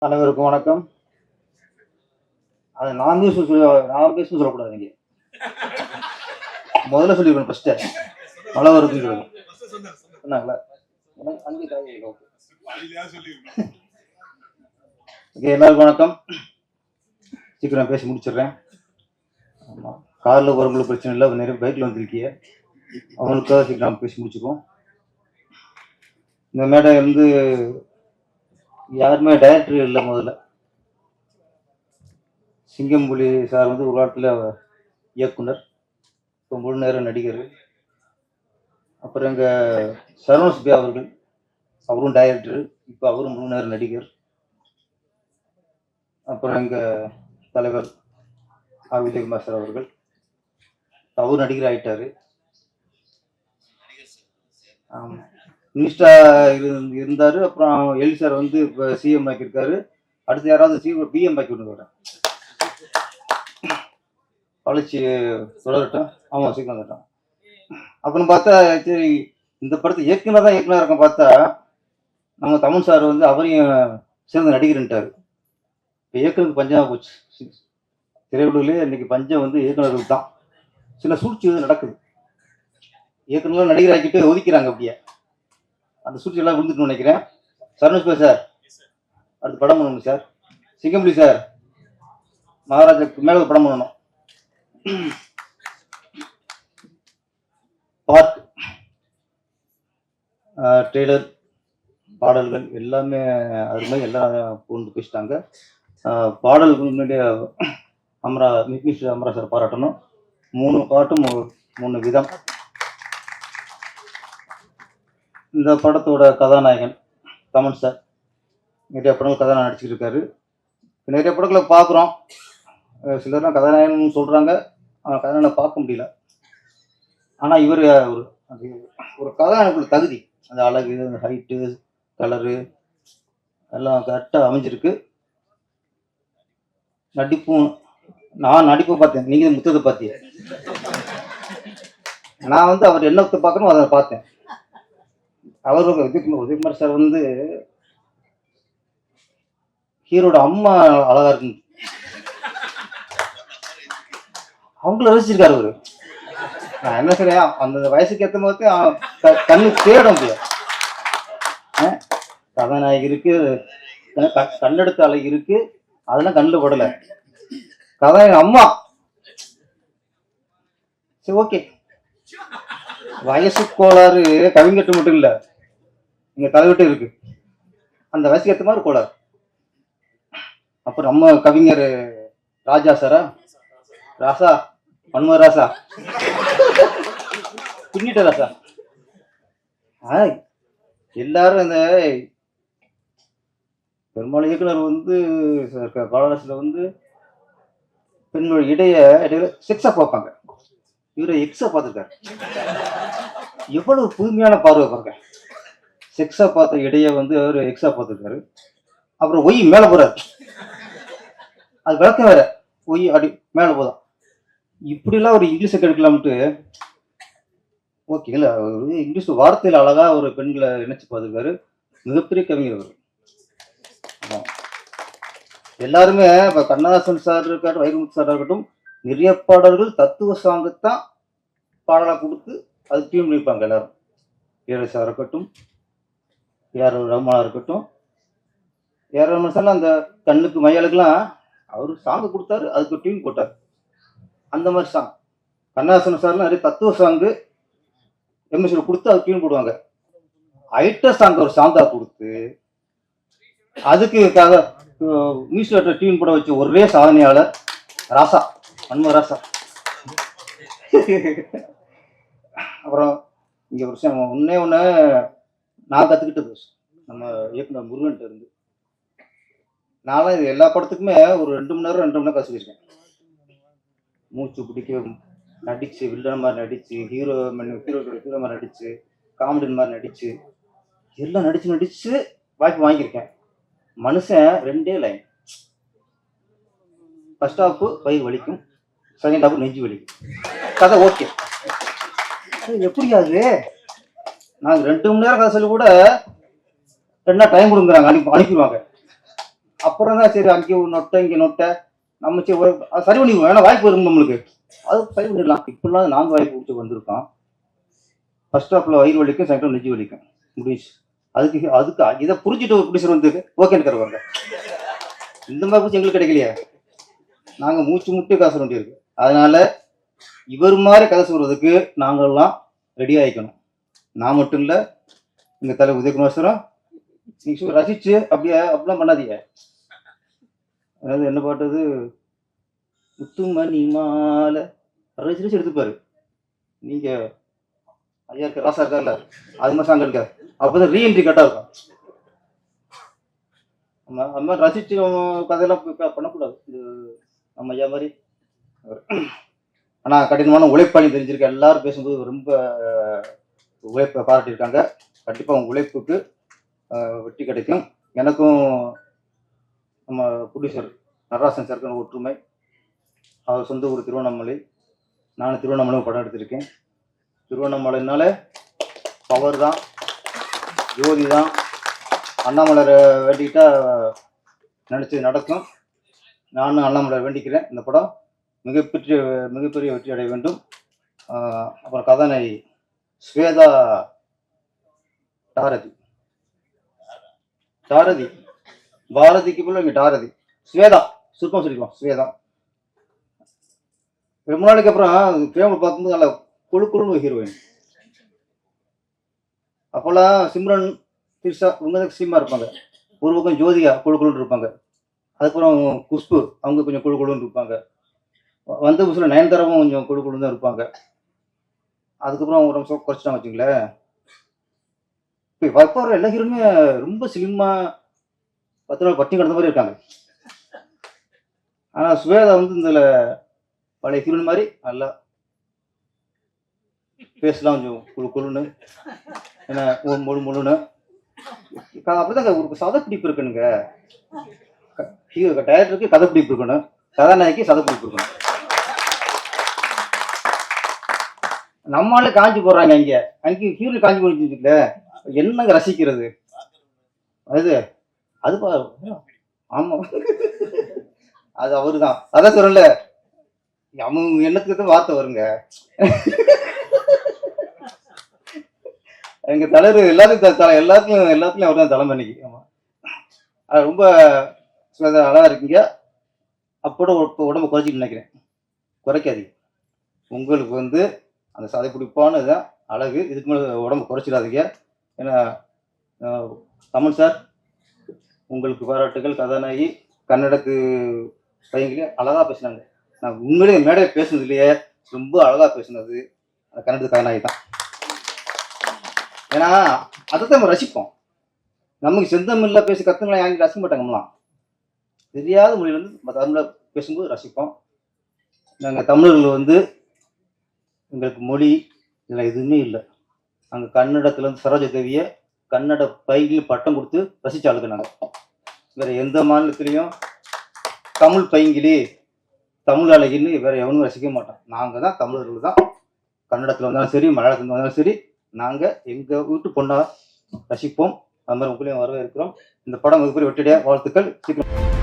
அனைவருக்கும் வணக்கம். அது நான் பேசணும் சொல்லக்கூடாது. நீங்க முதல்ல சொல்லிருக்கணும். ஃபர்ஸ்ட் மழை வருதுன்னு சொன்னாங்களா? எல்லாருக்கும் வணக்கம். சீக்கிரம் பேசி முடிச்சிடுறேன். ஆமா, காரில் போறவங்களுக்கு பிரச்சனை இல்லை. நிறைய பைக்ல வந்துருக்கீங்க, அவங்களுக்காக சீக்கிரம் பேசி முடிச்சுக்குவோம். இந்த மேடை வந்து யாருமே டைரக்டர் இல்லை. முதல்ல சிங்கம்புலி சார் வந்து ஒரு காலத்தில் இயக்குனர், இப்போ முழு நேரம் நடிகர். அப்புறம் எங்கள் சரவணசுபி அவர்கள், அவரும் டைரக்டர், இப்போ அவரும் முழு நேரம் நடிகர். அப்புறம் எங்கள் தலைவர் ஆர் விஜயகுமார் சார் அவர்கள், அவரும் நடிகர் ஆகிட்டார். ஆமாம், மினிஸ்டராக இருந்தார். அப்புறம் எலி சார் வந்து இப்போ சிஎம் ஆக்கியிருக்காரு. அடுத்து யாராவது பிஎம் ஆக்கி விட்டு வரேன். வளர்ச்சி தொடரட்டும். ஆமாம், சீக்கிரம் வந்துட்டோம். அப்புறம் பார்த்தா சரி, இந்த படத்தை இயக்குனர் தான் இயக்குனர் இருக்கும். பார்த்தா நம்ம தமிழ் சார் வந்து அவரையும் சேர்ந்து நடிகர்ன்ட்டார். இப்போ இயக்குனருக்கு பஞ்சமாக போச்சு. திரையுலகிலே இன்னைக்கு பஞ்சம் வந்து இயக்குனர்கள் தான். சில சூழ்ச்சி வந்து நடக்குது. இயக்குனர்லாம் நடிகர் ஆக்கிட்டு ஒதுக்கிறாங்க. அப்படியே அந்த சூழ்ச்சி எல்லாம் விழுந்துட்டு நினைக்கிறேன். சரவணசுபி சார் அடுத்து படம் பண்ணணும் சார். சிங்கம்புலி சார் மகாராஜாக்கு மேலே படம் பண்ணணும். பார்க் ட்ரெய்லர், பாடல்கள் எல்லாமே அருமை. எல்லாம் கொண்டு பேசிட்டாங்க. பாடல்கள் முன்னாடியே மிஸ்டர் அமரா சார் பாராட்டணும். 3 பாட்டும் 3 விதம். இந்த படத்தோட கதாநாயகன் கமல் சார் நிறைய படங்கள் கதாநாயகன் நடிச்சுட்டு இருக்காரு. நிறைய படங்களை பார்க்குறோம். சிலர்லாம் கதாநாயகன் சொல்கிறாங்க, கதாநாயகனை பார்க்க முடியல. ஆனால் இவர் ஒரு கதாநாயகனுக்குள்ள தகுதி, அந்த அழகு, அந்த ஹைட்டு, கலரு எல்லாம் கரெக்டாக அமைஞ்சிருக்கு. நடிப்பும், நான் நடிப்பை பார்த்தேன், நீங்கள் முத்தத்தை பார்த்தீங்க. நான் வந்து அவர் என்னத்தை பார்க்கணும் அதை பார்த்தேன். அவர் விஜயகுமார் சார் வந்து ஹீரோட அம்மா அழகா இருக்கு, அவங்கள ரசிச்சிருக்காரு அவரு. நான் என்ன சொல்றேன், அந்த வயசுக்கு ஏற்ற போது கண்ணு தேடும். கதாநாயகி இருக்கு, கண்ணெடுத்த அழகு இருக்கு, அதெல்லாம் கண்ணில் படலை. கதாநாயகி அம்மா சரி, ஓகே. வயசு கோளாறு கவிஞட்டு மட்டும் இல்லை, இங்க தலைவிட்டு இருக்கு. அந்த வயசுக்கு ஏற்ற மாதிரி கோளாறு. அப்புறம் நம்ம கவிஞர் ராஜா சாரா, ராசா, பன்ம ராசா, பின்னிட்ட ராசா, எல்லாரும் அந்த பெரும்பாலும் இயக்குனர் வந்து பாலராசில வந்து பெண்களோட இடையில செக்ஸா பார்ப்பாங்க. இவரை எக்ஸா பார்த்துருக்காரு. எவ்வளவு புதுமையான பார்வை பாருங்க. செக்ஸா பார்த்த இடைய வந்து அவர் எக்ஸா பார்த்துருக்காரு. அப்புறம் ஒய் மேல போறாரு, அது விளக்கம் வேற. ஒய் அடி மேல போதும். இப்படிலாம் ஒரு இங்கிலீஷை கெடுக்கலாம்ட்டு ஓகேங்களா. இங்கிலீஷ் வார்த்தையில் அழகா ஒரு பெண்களை நினைச்சு பார்த்துருக்காரு. மிகப்பெரிய கவிஞர் அவர். எல்லாருமே இப்போ கண்ணதாசன் சார் இருக்கட்டும், வைரமுத்து சார் இருக்கட்டும், நிறைய பாடல்கள் தத்துவ சாங்கத்தான் பாடலாக கொடுத்து அது டியூன் பண்ணியிருப்பாங்க. எல்லாரும் இளையராஜா இருக்கட்டும், ஏஆர் ரஹ்மானா இருக்கட்டும். ஏஆர் ரஹ்மான் சார்லாம் அந்த கண்ணுக்கு மையாளுக்கெல்லாம் அவர் சாங்கு கொடுத்தாரு, அதுக்கு டியூன் போட்டார். அந்த மாதிரி சாங் கண்ணதாசன் சார்லாம் நிறைய தத்துவ சாங்கு எம்எஸ்சியில் கொடுத்து அது டியூன் போடுவாங்க. ஐட்ட சாங் ஒரு சாங்கா கொடுத்து அதுக்கு மியூசிக் டியூன் போட வச்ச ஒரே சாதனையாளர் ராசா, பன்ம ராசா. அப்புறம் இங்கே ஒரு விஷயம் ஒன்னே ஒன்று நான் கற்றுக்கிட்டது, நம்ம இயக்குனர் முருகன்ட்டு இருந்து. நான்லாம் இது எல்லா படத்துக்குமே ஒரு 2 மணி நேரம் 2 மணி நேரம் கற்றுக்கிருக்கேன். மூச்சு பிடிக்க நடிச்சு, வில்லன் மாதிரி நடிச்சு, ஹீரோ மாதிரி நடிச்சு, காமெடி மாதிரி நடிச்சு, எல்லாம் நடிச்சு வாய்ப்பு வாங்கியிருக்கேன். மனுஷன் 2 லைன். ஃபர்ஸ்ட் ஹாஃப் வயிறு வலிக்கும், செகண்ட் ஹாஃப் நெஞ்சு வலிக்கும். கதை ஓகே. எப்படியாது நாங்கள் 2 மணி நேரம் கதை சொல்லி கூட 2 நாள் டைம் கொடுக்குறாங்க, அனுப்பிடுவாங்க. அப்புறம் தான் சரி அங்கே ஒரு நொட்டை இங்கே நொட்டை நம்ம சரி சரி பண்ணிக்குவோம். ஏன்னா வாய்ப்பு வரும் நம்மளுக்கு, அது சரி பண்ணிடலாம். இப்படிலாம் நாங்கள் வாய்ப்பு கொடுத்து வந்திருக்கோம். ஃபர்ஸ்ட் ஹாஃப்ல வயிறு வலிக்கும், செகண்ட் ஹாஃப் நெஞ்சு வலிக்கும் முடிஞ்சு. அதுக்கு இதை புரிஞ்சுட்டு ஒரு ப்ரொடியூசர் வந்து ஓகேன்னு தருவாங்க. இந்த மாதிரி பூச்சி எங்களுக்கு கிடைக்கலையே, நாங்கள் மூச்சு முட்டி காசு வேண்டியிருக்கு. அதனால இவர் மாதிரி கதை சொல்றதுக்கு நாங்கள்லாம் ரெடி ஆகிக்கணும். நான் மட்டும் இல்லை, எங்கள் தலை உதயகுமார் சாரும் நீங்கள் ரசிச்சு அப்படிலாம் பண்ணாதீங்க. அதாவது என்ன பாட்டது, முத்துமணி மாலை ரசிச்சு எடுத்துப்பாரு. நீங்கள் ஐயா இருக்க ராசா இருக்கார்ல, அது மாதிரி சாங் இருக்காது. அப்போதான் ரீஎன்ட்ரி கரெக்டாக இருக்கும். அது மாதிரி ரசிச்சு கதையெல்லாம் பண்ணக்கூடாது. இது நம்ம ஐயா மாதிரி. ஆனால் கடினமான உழைப்பாளி தெரிஞ்சிருக்க எல்லாரும் பேசும்போது ரொம்ப உழைப்பை பாராட்டியிருக்காங்க. கண்டிப்பாக உங்கள் உழைப்புக்கு வெற்றி கிடைக்கும். எனக்கும் நம்ம ப்ரொடியூசர் நடராசன் சாருக்கு ஒற்றுமை. அவர் சொந்த ஊர் திருவண்ணாமலை, நானும் திருவண்ணாமலை படம் எடுத்திருக்கேன். திருவண்ணாமலைனால பவர் தான், ஜோதி தான். அண்ணாமலரை வேண்டிக்கிட்டா நினச்சது நடக்கும். நானும் அண்ணாமலரை வேண்டிக்கிறேன். இந்த படம் மிகப்பெரிய வெற்றி அடைய வேண்டும். அப்புறம் கதாநாயகி ஸ்வேதா டாரதி பாரதிக்கு போல இங்கே டாரதி ஸ்வேதா சுருக்கம் சொல்லிக்கலாம். ஸ்வேதா ரொம்ப நாளைக்கு அப்புறம் ஃபேமிலி பார்க்கும்போது நல்லா குழுன்னு ஹீரோயின். அப்போல்லாம் சிம்ரன் திரிஷா இவங்க தான் சீமா இருப்பாங்க. ஒரு பக்கம் ஜோதிகா குழுன்னு இருப்பாங்க. அதுக்கப்புறம் குஷ்பு அவங்க கொஞ்சம் குழுன்னு இருப்பாங்க. வந்த புதுசில் நயன்தாராவும் கொஞ்சம் குழுன்னு தான் இருப்பாங்க. அதுக்கப்புறம் அவங்க ரொம்ப குறைச்சிட்டாங்க வச்சுங்களேன். இப்போ வர எல்லா ஹீரோனுமே ரொம்ப சிலிமாக 10 நாள் பட்டி கிடந்த மாதிரி இருக்காங்க. ஆனால் ஸ்வேதா வந்து இதில் பழைய ஹீரோயின் மாதிரி நல்லா பேசலாம், கொஞ்சம் குழுன்னு ஏன்னா முழுன்னு அப்படிதான் ஒரு சதப்பிடிப்பு இருக்குனுங்க. டைரக்டருக்கு கதைப்பிடிப்பு இருக்கணும், கதாநாயகி சதப்பிடிப்பு இருக்கணும். நம்மளால காஞ்சி போடுறாங்க அங்கே ஹீரோயின் காஞ்சி போடுச்சுல, என்னங்க ரசிக்கிறது அது ஆமா அது அவரு தான். அதான் சொல்லல, அவங்க எண்ணத்துக்கு வார்த்தை வருங்க. எங்க தலைவர் எல்லாத்துலயும் அவர் தான் தலைமை இன்னைக்கு. ஆமா, அது ரொம்ப அழகா இருக்கீங்க. அப்போட உடம்பு குறைச்சிட்டு நினைக்கிறேன். குறைக்காதீங்க. உங்களுக்கு வந்து அந்த சதை பிடிப்பான இதுதான் அழகு. இதுக்கு மேலே உடம்பு குறைச்சிடாதீங்க. ஏன்னா கமல் சார் உங்களுக்கு பாராட்டுகள். கதாநாயகி கன்னடத்து பையங்களே அழகா பேசினாங்க. நான் உண்மையிலேயே மேடையை பேசுனது இல்லையே, ரொம்ப அழகா பேசுனது அந்த கன்னடத்து கதாநாயகி தான். ஏன்னா அதைத்தான் நம்ம ரசிப்போம். நமக்கு செந்தமில்ல பேசி கத்துங்களா யாரும் ரசிக்க மாட்டாங்கலாம். தெரியாத மொழியிலேருந்து தமிழில் பேசும்போது ரசிப்போம். நாங்கள் தமிழர்கள் வந்து எங்களுக்கு மொழி இதில் எதுவுமே இல்லை. நாங்கள் கன்னடத்துலேருந்து சரோஜ தேவியை கன்னட பைங்கில் பட்டம் கொடுத்து ரசித்த ஆளுக்கு நாங்கள். வேறு எந்த மாநிலத்திலையும் தமிழ் பைங்கிலி தமிழ் அழகின்னு வேறு எவனும் ரசிக்க மாட்டோம். நாங்கள் தான் தமிழர்கள் தான். கன்னடத்தில் வந்தாலும் சரி, மலையாளத்தில் வந்தாலும் சரி, நாங்கள் எங்கள் வீட்டு பொண்ணாக ரசிப்போம். அது மாதிரி உங்களையும் வரவே இருக்கிறோம். இந்த படம் மிகப்பெரிய வெற்றிடைய வாழ்த்துக்கள். சீக்கிரம்